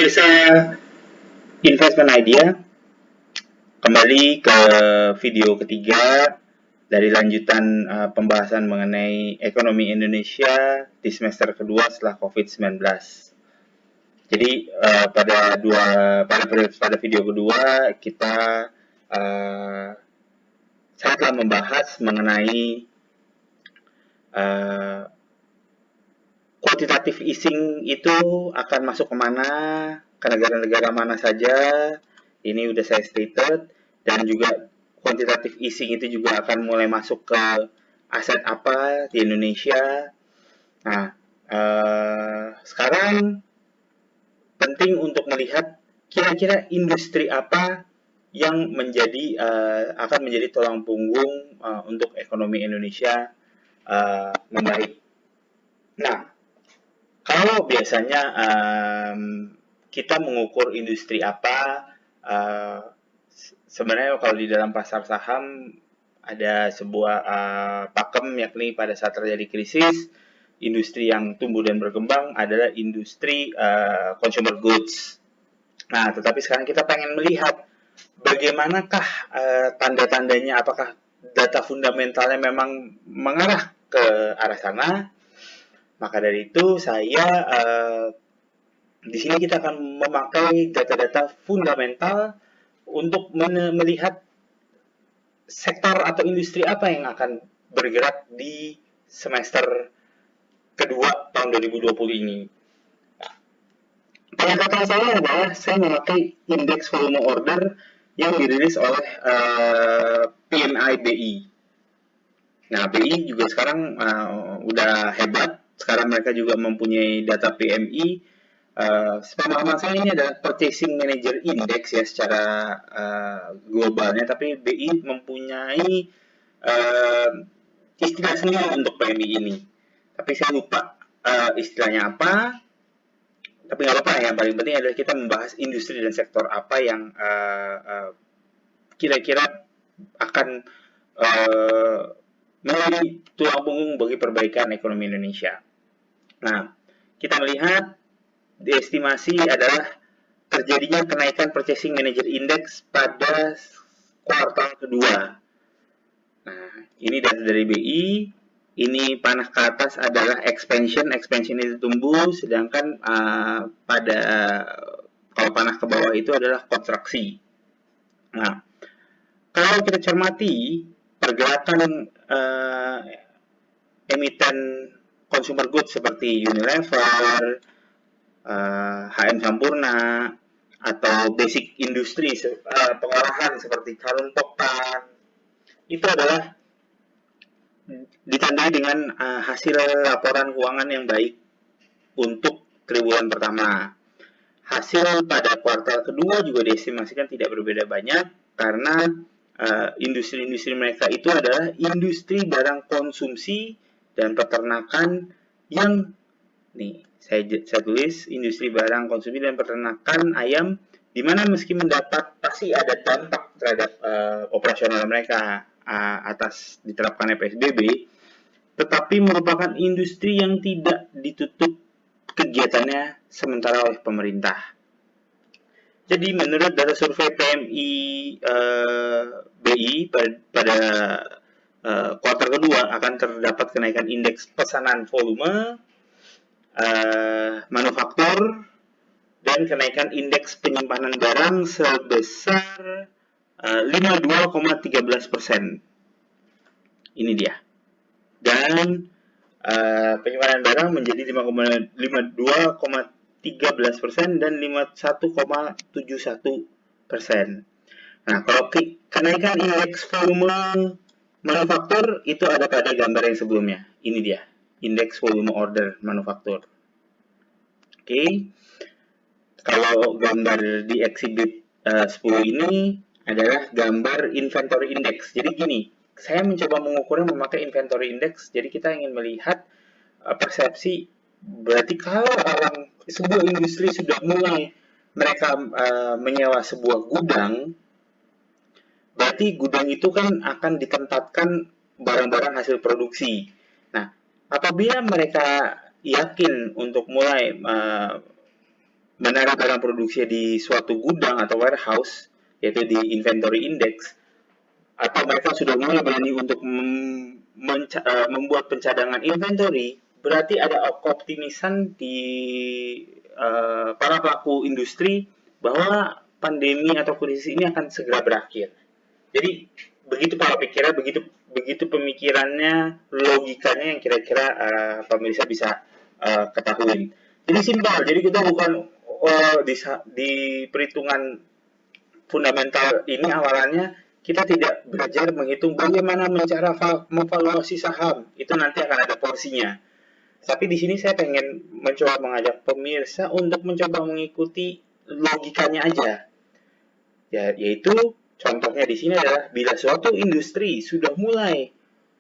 Pemirsa Investment Idea, kembali ke video ketiga dari lanjutan pembahasan mengenai ekonomi Indonesia di semester kedua setelah COVID-19. Jadi pada video kedua kita saya telah membahas mengenai quantitative easing itu akan masuk kemana, ke negara-negara mana saja. Ini udah saya stated, dan juga quantitative easing itu juga akan mulai masuk ke aset apa di Indonesia. Nah, sekarang penting untuk melihat kira-kira industri apa yang akan menjadi tulang punggung untuk ekonomi Indonesia membaik. Nah, kalau biasanya kita mengukur industri apa, sebenarnya kalau di dalam pasar saham ada sebuah pakem, yakni pada saat terjadi krisis, industri yang tumbuh dan berkembang adalah industri consumer goods. Nah, tetapi sekarang kita pengen melihat bagaimanakah tanda-tandanya, apakah data fundamentalnya memang mengarah ke arah sana. Maka dari itu di sini kita akan memakai data-data fundamental untuk melihat sektor atau industri apa yang akan bergerak di semester kedua tahun 2020 ini. Pendekatan saya adalah saya memakai indeks volume order yang dirilis oleh PMI BI. Nah, BI juga sekarang udah hebat. Sekarang mereka juga mempunyai data PMI. Pemahaman saya ini adalah Purchasing Manager Index ya secara globalnya, tapi BI mempunyai istilah sendiri untuk PMI ini. Tapi saya lupa istilahnya apa. Tapi nggak apa-apa, yang paling penting adalah kita membahas industri dan sektor apa yang kira-kira akan menjadi tulang punggung bagi perbaikan ekonomi Indonesia. Nah, kita melihat diestimasi adalah terjadinya kenaikan Purchasing Manager Index pada kuartal kedua. Nah, ini data dari BI. Ini panah ke atas adalah expansion itu tumbuh, sedangkan kalau panah ke bawah itu adalah kontraksi. Nah, kalau kita cermati pergerakan emiten consumer goods seperti Unilever, HM Sampurna, atau basic industri pengolahan seperti Karun Pokpan, itu adalah ditandai dengan hasil laporan keuangan yang baik untuk triwulan pertama. Hasil pada kuartal kedua juga diestimasikan tidak berbeda banyak karena industri-industri mereka itu adalah industri barang konsumsi dan peternakan yang saya tulis industri barang konsumsi dan peternakan ayam, di mana meski pasti ada dampak terhadap operasional mereka atas diterapkannya PSBB, tetapi merupakan industri yang tidak ditutup kegiatannya sementara oleh pemerintah. Jadi menurut data survei PMI BI pada kuartal kedua akan terdapat kenaikan indeks pesanan volume, manufaktur, dan kenaikan indeks penyimpanan barang sebesar 52,13%. Ini dia. Dan penyimpanan barang menjadi 52,13% dan 51,71%. Nah, kalau kenaikan indeks volume manufaktur itu ada pada gambar yang sebelumnya. Ini dia, indeks volume order manufaktur. Oke. Kalau gambar di exhibit 10 ini adalah gambar inventory index. Jadi gini, saya mencoba mengukurnya memakai inventory index. Jadi kita ingin melihat persepsi, berarti kalau sebuah industri sudah mulai mereka menyewa sebuah gudang, berarti gudang itu kan akan ditempatkan barang-barang hasil produksi. Nah, apabila mereka yakin untuk mulai menaruh barang produksi di suatu gudang atau warehouse, yaitu di inventory index, atau mereka sudah mulai berani untuk membuat pencadangan inventory, berarti ada optimisan di para pelaku industri bahwa pandemi atau krisis ini akan segera berakhir. Jadi begitu pola pikirnya, begitu pemikirannya, logikanya yang kira-kira pemirsa bisa ketahui. Jadi simpel. Jadi kita bukan di perhitungan fundamental ini awalannya kita tidak belajar menghitung bagaimana cara memvaluasi saham. Itu nanti akan ada porsinya. Tapi di sini saya pengen mencoba mengajak pemirsa untuk mencoba mengikuti logikanya aja. Ya, yaitu contohnya di sini adalah bila suatu industri sudah mulai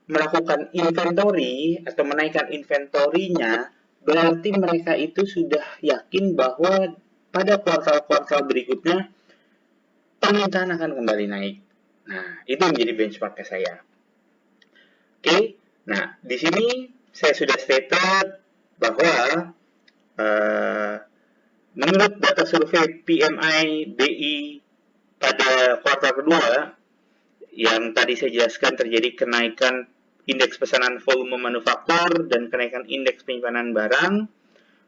melakukan inventory atau menaikkan inventorinya, berarti mereka itu sudah yakin bahwa pada kuartal-kuartal berikutnya permintaan akan kembali naik. Nah, itu menjadi benchmark saya. Oke, nah di sini saya sudah stated bahwa menurut data survei PMI BI pada kuartal kedua, yang tadi saya jelaskan terjadi kenaikan indeks pesanan volume manufaktur dan kenaikan indeks penyimpanan barang,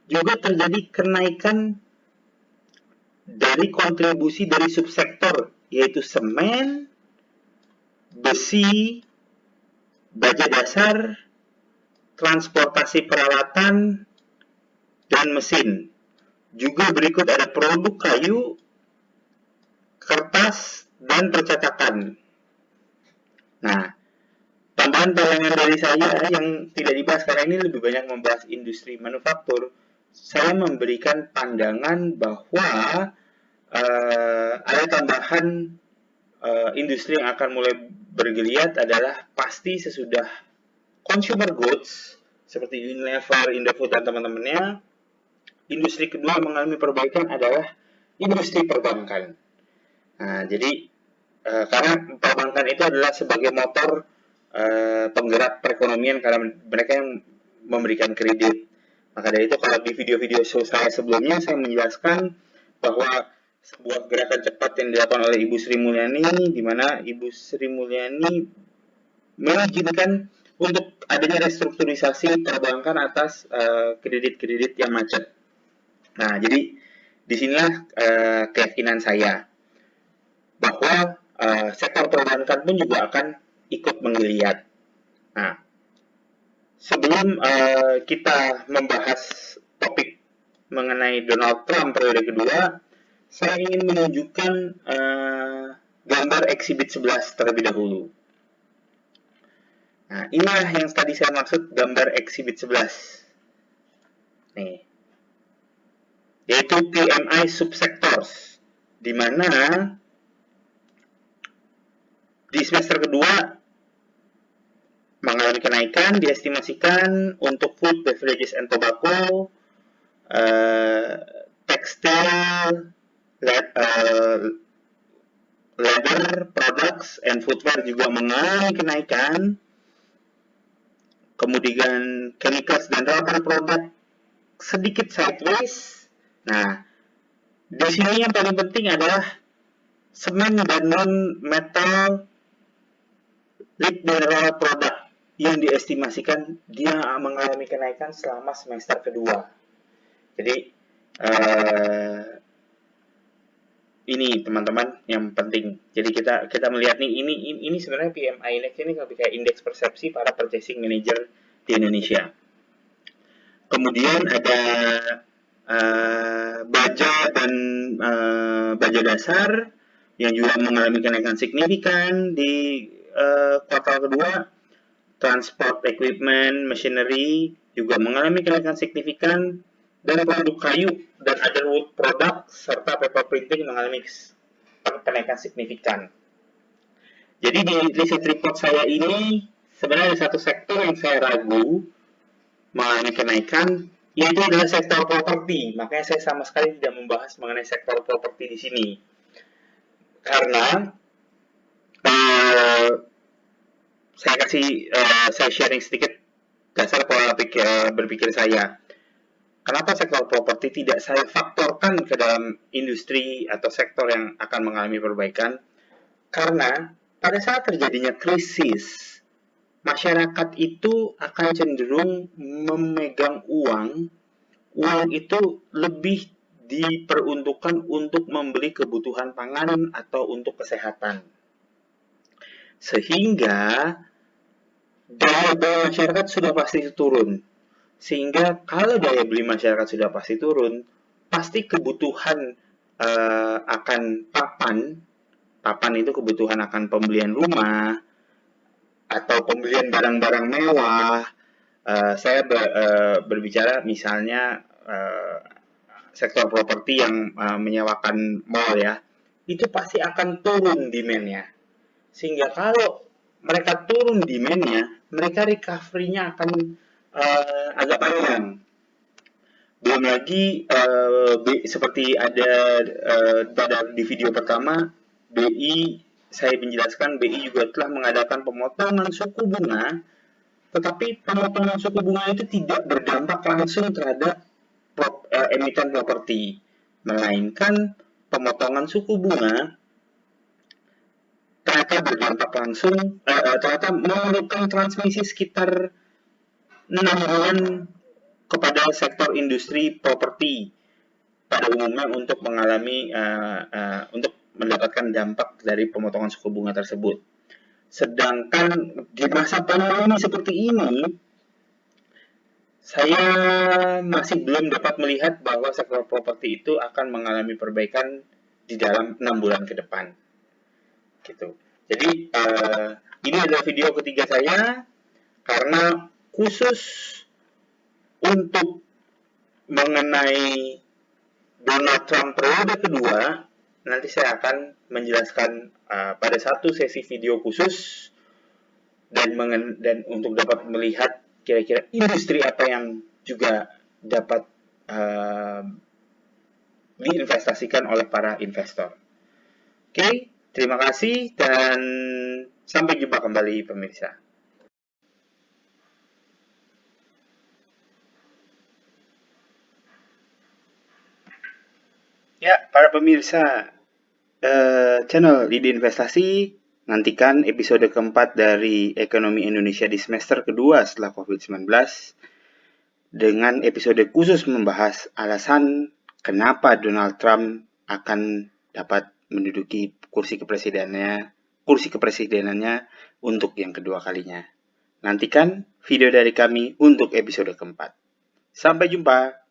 juga terjadi kenaikan dari kontribusi dari subsektor, yaitu semen, besi, baja dasar, transportasi peralatan, dan mesin. Juga berikut ada produk kayu, kertas, dan percetakan. Nah, tambahan-tambahan dari saya yang tidak dibahas karena ini lebih banyak membahas industri manufaktur, saya memberikan pandangan bahwa ada tambahan industri yang akan mulai bergeliat adalah pasti sesudah consumer goods seperti Unilever, Indofood, dan teman-temannya. Industri kedua mengalami perbaikan adalah industri perbankan. Nah, jadi karena perbankan itu adalah sebagai motor penggerak perekonomian karena mereka yang memberikan kredit. Maka dari itu kalau di video-video saya sebelumnya saya menjelaskan bahwa sebuah gerakan cepat yang dilakukan oleh Ibu Sri Mulyani, di mana Ibu Sri Mulyani mengizinkan untuk adanya restrukturisasi perbankan atas kredit-kredit yang macet. Nah, jadi disinilah keyakinan saya bahwa sektor perbankan pun juga akan ikut menggeliat. Nah, sebelum kita membahas topik mengenai Donald Trump periode kedua, saya ingin menunjukkan gambar exhibit 11 terlebih dahulu. Nah, inilah yang tadi saya maksud gambar exhibit 11. Nih. Yaitu PMI subsectors, di mana di semester kedua mengalami kenaikan diestimasikan untuk food, beverages, and tobacco, tekstil, leather products, and footwear juga mengalami kenaikan. Kemudian chemicals dan rubber product sedikit sideways. Nah, di sini yang paling penting adalah semen dan non-metal liquid mineral product yang diestimasikan dia mengalami kenaikan selama semester kedua. Jadi ini teman-teman yang penting. Jadi kita melihat nih ini sebenarnya PMI Index ini lebih kayak indeks persepsi para purchasing manager di Indonesia. Kemudian ada baja dan baja dasar yang juga mengalami kenaikan signifikan di kuartal kedua. Transport equipment, machinery juga mengalami kenaikan signifikan, dan produk kayu dan other wood product serta paper printing mengalami kenaikan signifikan. Jadi di riset report saya ini sebenarnya ada satu sektor yang saya ragu mengalami kenaikan, yaitu adalah sektor properti. Makanya saya sama sekali tidak membahas mengenai sektor properti di sini. Karena saya sharing sedikit dasar pola berpikir saya. Kenapa sektor properti tidak saya faktorkan ke dalam industri atau sektor yang akan mengalami perbaikan? Karena pada saat terjadinya krisis, masyarakat itu akan cenderung memegang uang. Uang itu lebih diperuntukkan untuk membeli kebutuhan pangan atau untuk kesehatan. Sehingga daya beli masyarakat sudah pasti turun. Sehingga kalau daya beli masyarakat sudah pasti turun, pasti kebutuhan akan papan itu kebutuhan akan pembelian rumah atau pembelian barang-barang mewah. Saya berbicara misalnya sektor properti yang menyewakan mall ya, itu pasti akan turun demand-nya. Sehingga kalau mereka turun demand-nya, mereka recovery-nya akan agak panjang. Belum lagi seperti ada pada di video pertama, BI saya menjelaskan BI juga telah mengadakan pemotongan suku bunga, tetapi pemotongan suku bunga itu tidak berdampak langsung terhadap emiten properti, melainkan pemotongan suku bunga ternyata berdampak langsung, ternyata memerlukan transmisi sekitar 6 bulan kepada sektor industri properti pada umumnya untuk mengalami untuk mendapatkan dampak dari pemotongan suku bunga tersebut. Sedangkan di masa pandemi seperti ini, saya masih belum dapat melihat bahwa sektor properti itu akan mengalami perbaikan di dalam 6 bulan ke depan. Gitu. Jadi ini adalah video ketiga saya karena khusus untuk mengenai Donald Trump periode kedua, nanti saya akan menjelaskan pada satu sesi video khusus dan untuk dapat melihat kira-kira industri apa yang juga dapat diinvestasikan oleh para investor. Oke, terima kasih dan sampai jumpa kembali pemirsa. Ya, para pemirsa channel Lidi Investasi, nantikan episode keempat dari Ekonomi Indonesia di semester kedua setelah COVID-19 dengan episode khusus membahas alasan kenapa Donald Trump akan dapat menduduki kursi kepresidenannya untuk yang kedua kalinya. Nantikan video dari kami untuk episode keempat. Sampai jumpa.